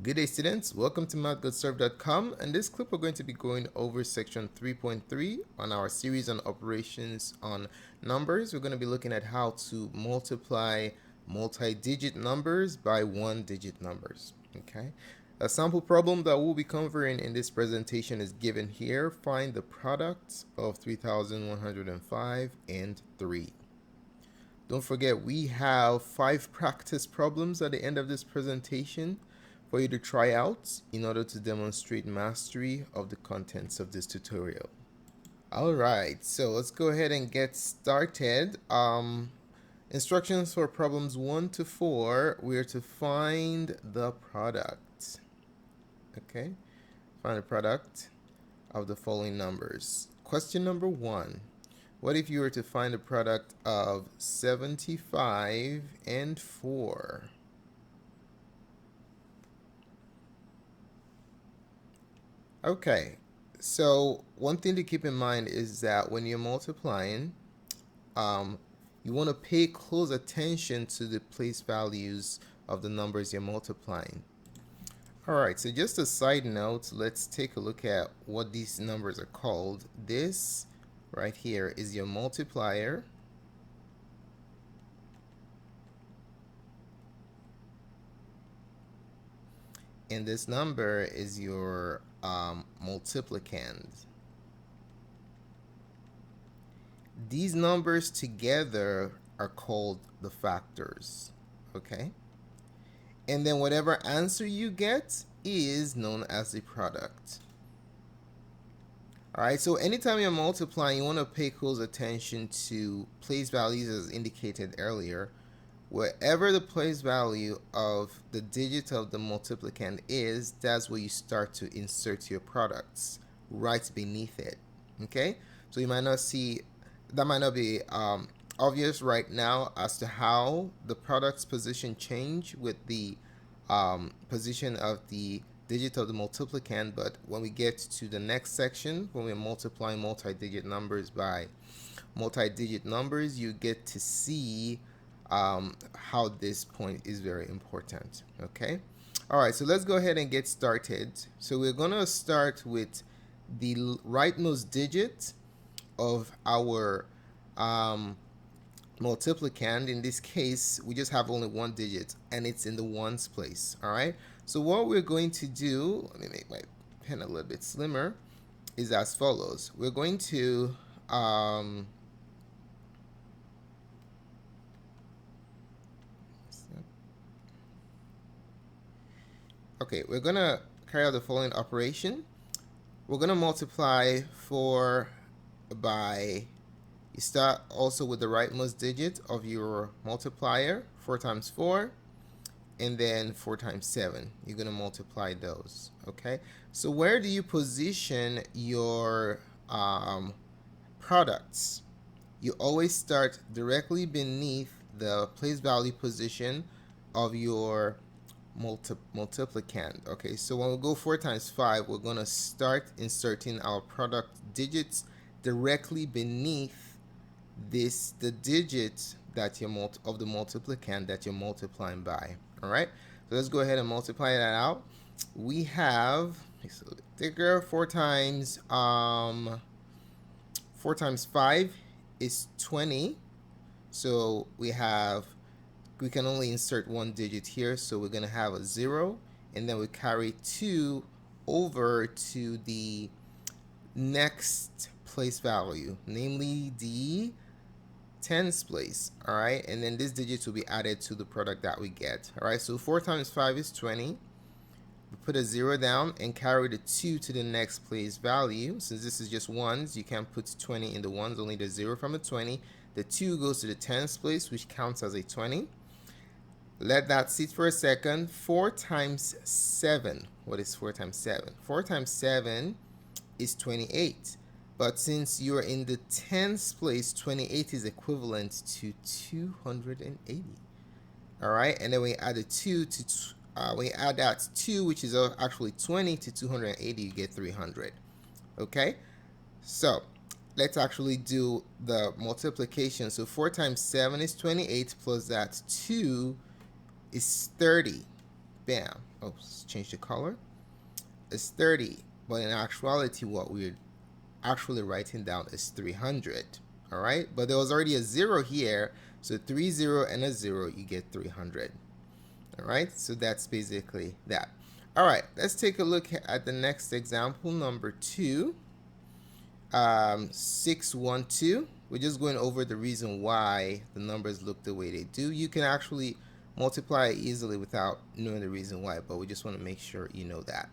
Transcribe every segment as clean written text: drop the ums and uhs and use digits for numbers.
Good day, students. Welcome to Mathgotserved.com. And this clip we're going to be going over section 3.3 on our series on operations on numbers. We're going to be looking at how to multiply multi-digit numbers by one-digit numbers. Okay. A sample problem that we'll be covering in this presentation is given here. Find the product of 3,105 and 3. Don't forget, we have 5 practice problems at the end of this presentation for you to try out in order to demonstrate mastery of the contents of this tutorial. Alright, so let's go ahead and get started. Instructions for problems 1 to 4, we're to find the product. Okay, find the product of the following numbers. Question number 1. What if you were to find the product of 75 and 4? Okay, so one thing to keep in mind is that when you're multiplying, you want to pay close attention to the place values of the numbers you're multiplying. Alright, so just a side note, let's take a look at what these numbers are called. This right here is your multiplier. And this number is your multiplicand. These numbers together are called the factors. Okay? And then whatever answer you get is known as the product. Alright, so anytime you're multiplying, you want to pay close attention to place values as indicated earlier. Wherever the place value of the digit of the multiplicand is, that's where you start to insert your products right beneath it. Okay, so you might not see, that might not be obvious right now as to how the product's position change with the position of the digit of the multiplicand, but when we get to the next section, when we're multiplying multi-digit numbers by multi-digit numbers, you get to see how this point is very important. Okay, alright, so let's go ahead and get started. So we're gonna start with the rightmost digit of our multiplicand. In this case, we just have only one digit and it's in the ones place. Alright, so what we're going to do, let me make my pen a little bit slimmer, is as follows. We're going to okay, we're gonna carry out the following operation. We're gonna multiply 4 by, you start also with the rightmost digit of your multiplier, 4 times 4, and then 4 times 7. You're gonna multiply those. Okay, so where do you position your products? You always start directly beneath the place value position of your multiplicand. Okay, so when we go 4 times 5, we're going to start inserting our product digits directly beneath this, the digit that you're of the multiplicand that you're multiplying by. All right, so let's go ahead and multiply that out. We have, it's a little bit thicker, 4 times 5 is 20. So we can only insert one digit here, so we're going to have a 0, and then we carry 2 over to the next place value, namely the tens place. Alright, and then this digit will be added to the product that we get. Alright, so 4 times 5 is 20. We put a 0 down and carry the 2 to the next place value. Since this is just ones, you can't put 20 in the ones, only the 0 from the 20. The 2 goes to the tens place, which counts as a 20. Let that sit for a second. 4 times 7. What is 4 times 7? 4 times 7 is 28. But since you're in the tens place, 28 is equivalent to 280. Alright, and then we add a 2 to, we add that 2, which is actually 20, to 280, you get 300. Okay, so let's actually do the multiplication. So 4 times 7 is 28, plus that 2 is 30. Bam. Oh, let's change the color. It's 30, but in actuality, what we're actually writing down is 300. All right, but there was already a 0 here, so 30 and a 0, you get 300. All right, so that's basically that. All right, let's take a look at the next example, number 2. 612. We're just going over the reason why the numbers look the way they do. You can actually multiply easily without knowing the reason why, but we just want to make sure you know that.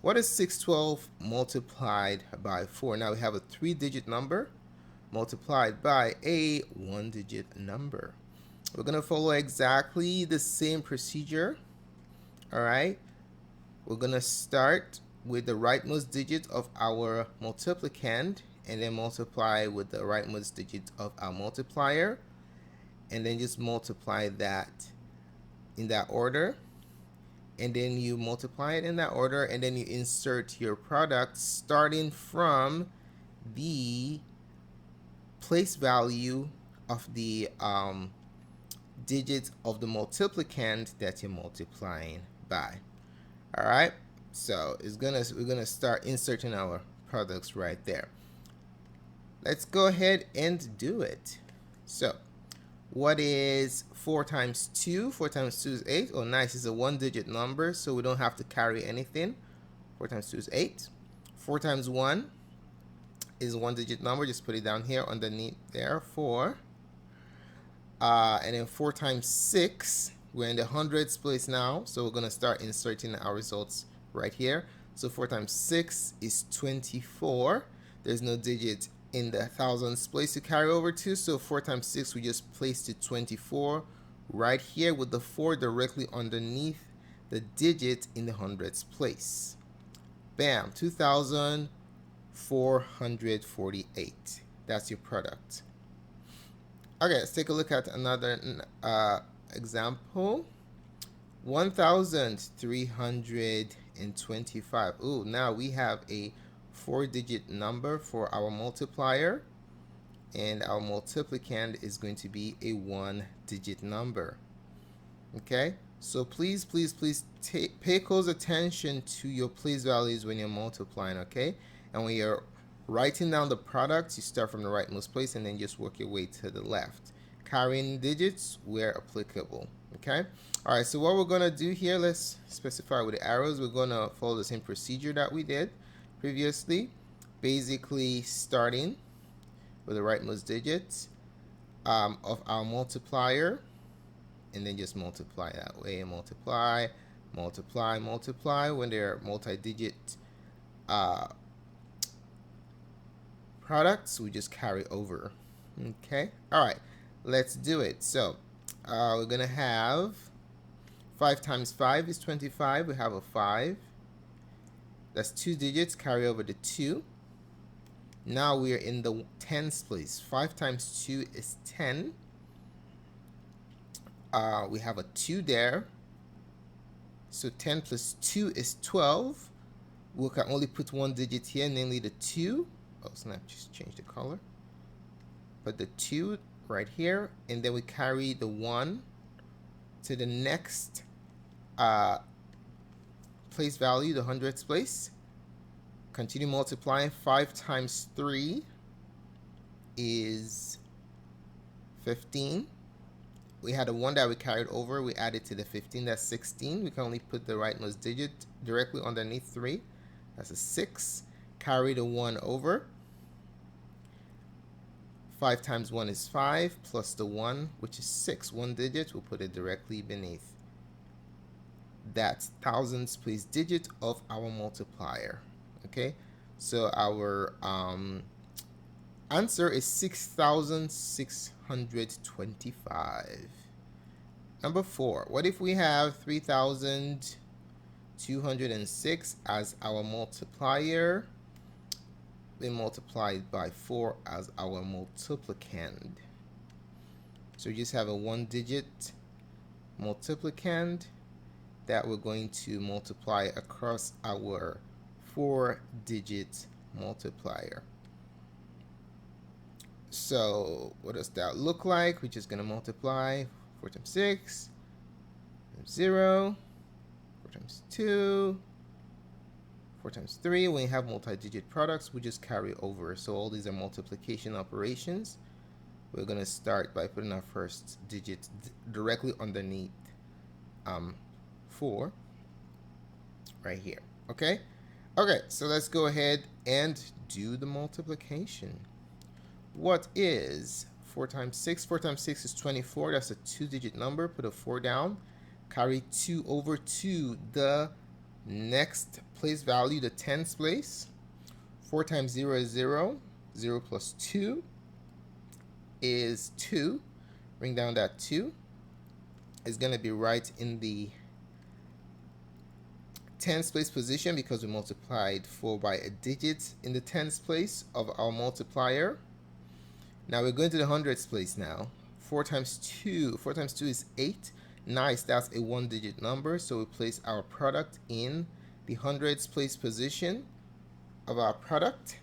What is 612 multiplied by 4? Now we have a 3-digit number multiplied by a 1-digit number. We're going to follow exactly the same procedure. All right. We're going to start with the rightmost digit of our multiplicand and then multiply with the rightmost digit of our multiplier, and then just multiply that in that order, and then you multiply it in that order, and then you insert your product starting from the place value of the digit of the multiplicand that you're multiplying by. All right, so we're gonna start inserting our products right there. Let's go ahead and do it. So what is 4 times 2? 4 times 2 is 8. Oh, nice. It's a 1-digit number, so we don't have to carry anything. 4 times 2 is 8. 4 times 1 is a 1-digit number. Just put it down here underneath there, 4. And then 4 times 6, we're in the hundreds place now, so we're going to start inserting our results right here. So 4 times 6 is 24. There's no digit in the thousands place to carry over to, so 4 times 6, we just place the 24 right here with the 4 directly underneath the digit in the hundreds place. Bam, 2,448. That's your product. Okay, let's take a look at another example. 1,325. Ooh, now we have a 4-digit number for our multiplier, and our multiplicand is going to be a 1-digit number. Okay, so please pay close attention to your place values when you're multiplying. Okay, and when you're writing down the products, you start from the rightmost place and then just work your way to the left, carrying digits where applicable. Okay, all right, so what we're going to do here, let's specify with the arrows. We're going to follow the same procedure that we did previously, basically starting with the rightmost digits of our multiplier, and then just multiply that way, and multiply when they're multi-digit products, we just carry over. Okay, all right, let's do it. So we're gonna have 5 times 5 is 25. We have a 5. That's 2 digits, carry over the 2. Now we are in the tens place. 5 times 2 is 10. We have a 2 there. So 10 plus 2 is 12. We can only put 1 digit here, namely the 2. Oh snap, just change the color. Put the 2 right here, and then we carry the 1 to the next place value, the hundredths place. Continue multiplying. 5 times 3 is 15. We had a 1 that we carried over. We added to the 15. That's 16. We can only put the rightmost digit directly underneath 3. That's a 6. Carry the 1 over. 5 times 1 is 5, plus the 1, which is 6. 1 digit, we'll put it directly beneath. That's thousands place digit of our multiplier. Okay, so our answer is 6,625. Number 4, what if we have 3,206 as our multiplier, then multiplied by 4 as our multiplicand? So we just have a 1-digit multiplicand that we're going to multiply across our 4-digit multiplier. So what does that look like? We're just going to multiply 4 times 6, 0, times 2, 4 times 3. When you have multi-digit products, we just carry over. So all these are multiplication operations. We're going to start by putting our first digit directly underneath 4 right here. Okay? Okay, so let's go ahead and do the multiplication. What is 4 times 6? 4 times 6 is 24. That's a 2-digit number. Put a 4 down. Carry 2 over to the next place value, the tens place. 4 times 0 is 0. 0 plus 2 is 2. Bring down that 2. It's going to be right in the tens place position because we multiplied 4 by a digit in the tens place of our multiplier. Now we're going to the hundreds place now. 4 times 2. 4 times 2 is 8. Nice, that's a 1-digit number. So we place our product in the hundreds place position of our product.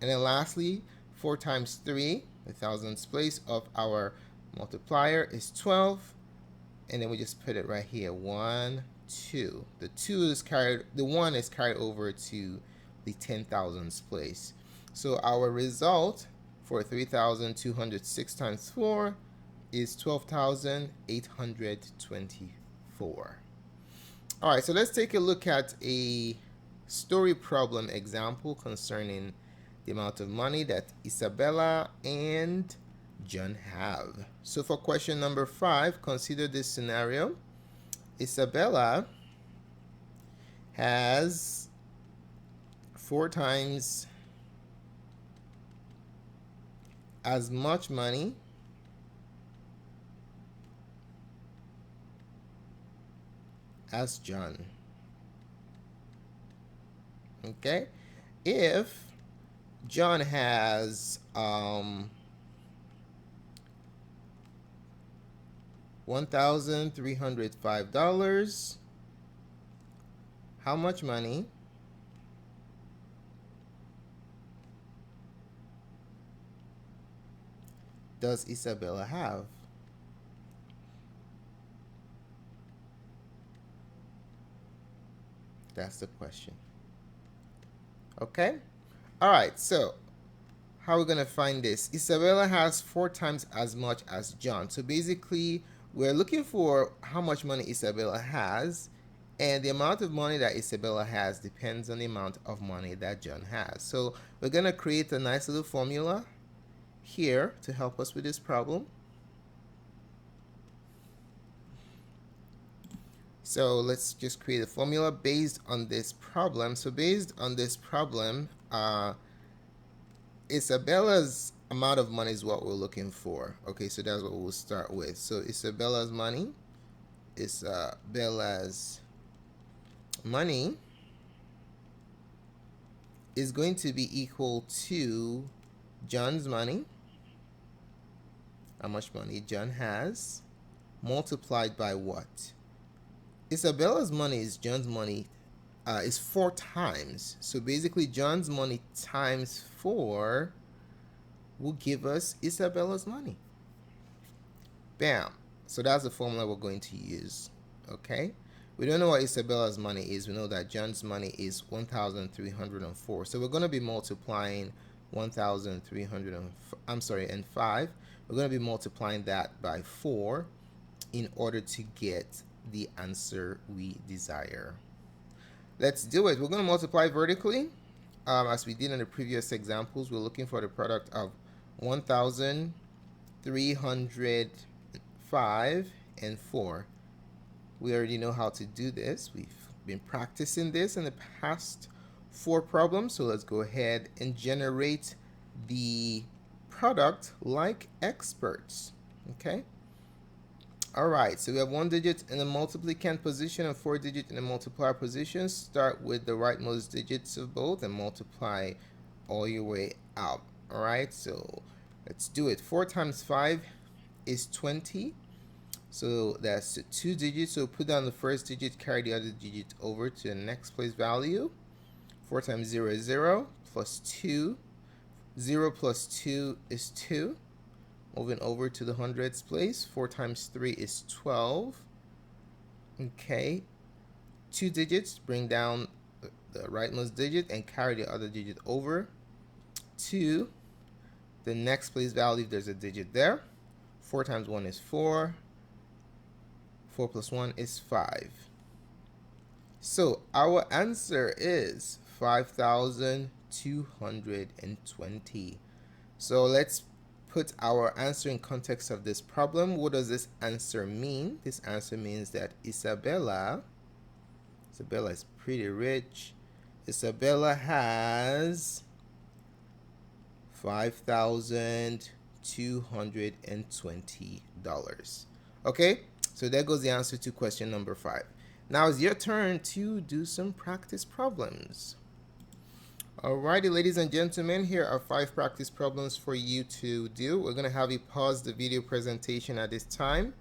And then lastly, 4 times 3, the thousands place of our multiplier is 12. And then we just put it right here. 1, 2. The 2 is carried, the 1 is carried over to the 10,000s place. So our result for 3,206 times 4 is 12,824. All right, so let's take a look at a story problem example concerning the amount of money that Isabella and John have. So for question number 5, consider this scenario. Isabella has 4 times as much money as John. Okay, if John has $1,305, how much money does Isabella have? That's the question. Okay? All right, so how are we going to find this? Isabella has 4 times as much as John. So basically, we're looking for how much money Isabella has, and the amount of money that Isabella has depends on the amount of money that John has. So we're going to create a nice little formula here to help us with this problem. So let's just create a formula based on this problem. So based on this problem, Isabella's amount of money is what we're looking for. Okay, so that's what we'll start with. So Isabella's money is going to be equal to John's money, how much money John has, multiplied by what? Isabella's money is John's money is 4 times. So basically John's money times 4 will give us Isabella's money. Bam. So that's the formula we're going to use. Okay. We don't know what Isabella's money is. We know that John's money is 1,304. So we're going to be multiplying 1,305. We're going to be multiplying that by 4 in order to get the answer we desire. Let's do it. We're going to multiply vertically. As we did in the previous examples, we're looking for the product of 1,305 and 4. We already know how to do this. We've been practicing this in the past 4 problems. So let's go ahead and generate the product like experts. Okay. All right, so we have 1 digit in the multiplicand position and 4 digit in the multiplier position. Start with the rightmost digits of both and multiply all your way out. All right, so let's do it. 4 times 5 is 20. So that's 2 digits. So put down the first digit, carry the other digit over to the next place value. 4 times 0 is 0, plus 2. 0 plus 2 is 2. Moving over to the hundreds place, 4 times 3 is 12. Okay. 2 digits, bring down the rightmost digit and carry the other digit over to the next place value if there's a digit there. 4 times 1 is 4. 4 plus 1 is 5. So our answer is 5,220. So let's put our answer in context of this problem. What does this answer mean? This answer means that Isabella is pretty rich. Isabella has $5,220. Okay, so there goes the answer to question number 5. Now it's your turn to do some practice problems. Alrighty, ladies and gentlemen, here are 5 practice problems for you to do. We're going to have you pause the video presentation at this time.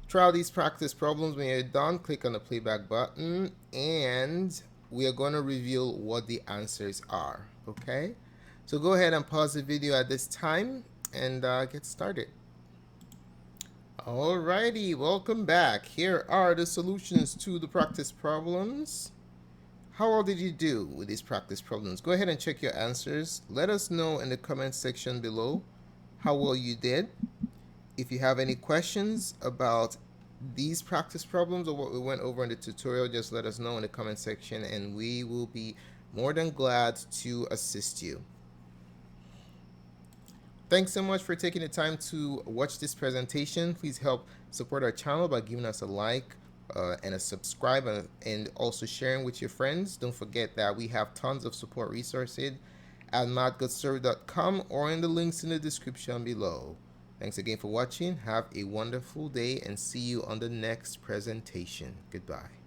Try out these practice problems. When you're done, click on the playback button and we are going to reveal what the answers are. Okay, so go ahead and pause the video at this time and get started. Alrighty, welcome back. Here are the solutions to the practice problems. How well did you do with these practice problems? Go ahead and check your answers. Let us know in the comment section below how well you did. If you have any questions about these practice problems or what we went over in the tutorial, just let us know in the comment section and we will be more than glad to assist you. Thanks so much for taking the time to watch this presentation. Please help support our channel by giving us a like and a subscribe and also sharing with your friends. Don't forget that we have tons of support resources at mathgotserved.com or in the links in the description below. Thanks again for watching. Have a wonderful day and see you on the next presentation. Goodbye.